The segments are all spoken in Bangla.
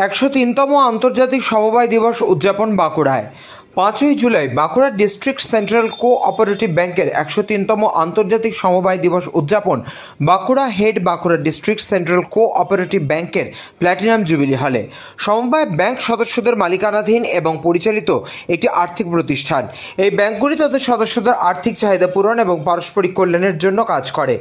103তম আন্তর্জাতিক সমবায় দিবস উদযাপন বাঁকুড়ায়। 5ই জুলাই বাঁকুড়া ডিস্ট্রিক্ট সেন্ট্রাল কোঅপারেটিভ ব্যাংকের 103তম আন্তর্জাতিক সমবায় দিবস উদযাপন Bankura head Bankura district central cooperative ব্যাংকের প্ল্যাটিনাম জুবিলি হলে। সমবায় ব্যাংক সদস্যদের মালিকানাধীন এবং পরিচালিত একটি আর্থিক প্রতিষ্ঠান। এই ব্যাংকগুলি তাদের সদস্যদের আর্থিক চাহিদা পূরণ এবং পারস্পরিক কল্যাণের জন্য কাজ করে।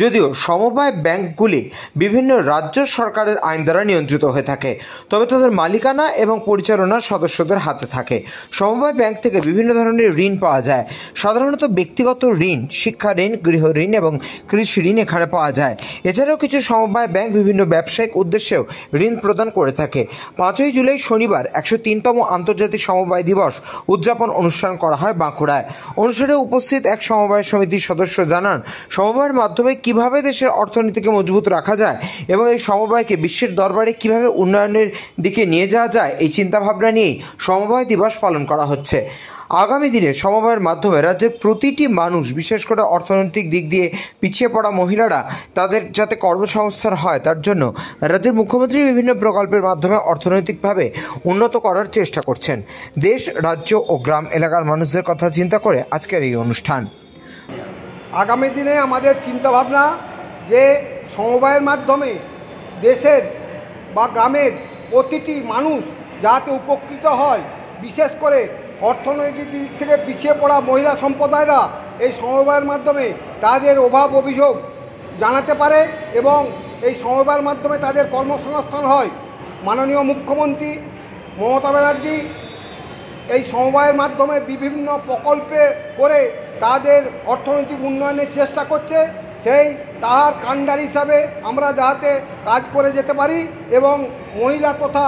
যদিও সমবায় ব্যাংকগুলি বিভিন্ন রাজ্য সরকারের আইন দ্বারা নিয়ন্ত্রিত হয়ে থাকে, তবে তাদের মালিকানা এবং পরিচালনা সদস্যদের হাতে থাকে। সমবায় ব্যাংক থেকে বিভিন্ন ধরনের ঋণ পাওয়া যায়। সাধারণত ব্যক্তিগত ঋণ, শিক্ষা ঋণ, গৃহ ঋণ এবং কৃষি ঋণ এখানে পাওয়া যায়। এছাড়াও কিছু সমবায় ব্যাংক বিভিন্ন ব্যবসায়িক উদ্দেশ্যেও ঋণ প্রদান করে থাকে। 5ই জুলাই শনিবার 103তম আন্তর্জাতিক সমবায় দিবস উদযাপন অনুষ্ঠান করা হয় বাঁকুড়ায়। অনুষ্ঠানে উপস্থিত এক সমবায় সমিতির সদস্য জানান, সমবায়ের মাধ্যমে কিভাবে দেশের অর্থনীতিকে মজবুত রাখা যায় এবং এই সমবায়কে বিশ্বের দরবারে কিভাবে উন্নয়নের দিকে নিয়ে যাওয়া যায়, এই চিন্তাভাবনা নিয়েই সমবায় দিবস পালন করা হচ্ছে। আগামী দিনে সমবায়ের মাধ্যমে রাজ্যের প্রতিটি মানুষ, বিশেষ করে অর্থনৈতিক দিক দিয়ে পিছিয়ে পড়া মহিলারা, তাদের যাতে কর্মসংস্থান হয় তার জন্য রাজ্যের মুখ্যমন্ত্রী বিভিন্ন প্রকল্পের মাধ্যমে অর্থনৈতিকভাবে উন্নত করার চেষ্টা করছেন। দেশ, রাজ্য ও গ্রাম এলাকার মানুষদের কথা চিন্তা করে আজকের এই অনুষ্ঠান। আগামী দিনে আমাদের চিন্তাভাবনা যে সমবায়ের মাধ্যমে দেশের বা গ্রামের প্রতিটি মানুষ যাতে উপকৃত হয়, বিশেষ করে অর্থনৈতিক দিক থেকে পিছিয়ে পড়া মহিলা সম্প্রদায়রা এই সমবায়ের মাধ্যমে তাদের অভাব অভিযোগ জানাতে পারে এবং এই সমবায়ের মাধ্যমে তাদের কর্মসংস্থান হয়। মাননীয় মুখ্যমন্ত্রী মমতা ব্যানার্জি এই সমবায়ের মাধ্যমে বিভিন্ন প্রকল্পে করে তাদের অর্থনৈতিক উন্নয়নের চেষ্টা করছে। সেই তাহার কাণ্ডার হিসাবে আমরা যাতে কাজ করে যেতে পারি এবং মহিলা তথা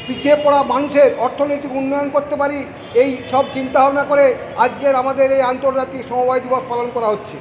পিছিয়ে পড়া মানুষের অর্থনৈতিক উন্নয়ন করতে পারি, এই সব চিন্তাভাবনা করে আজকের আমাদের এই আন্তর্জাতিক সমবায় দিবস পালন করা হচ্ছে।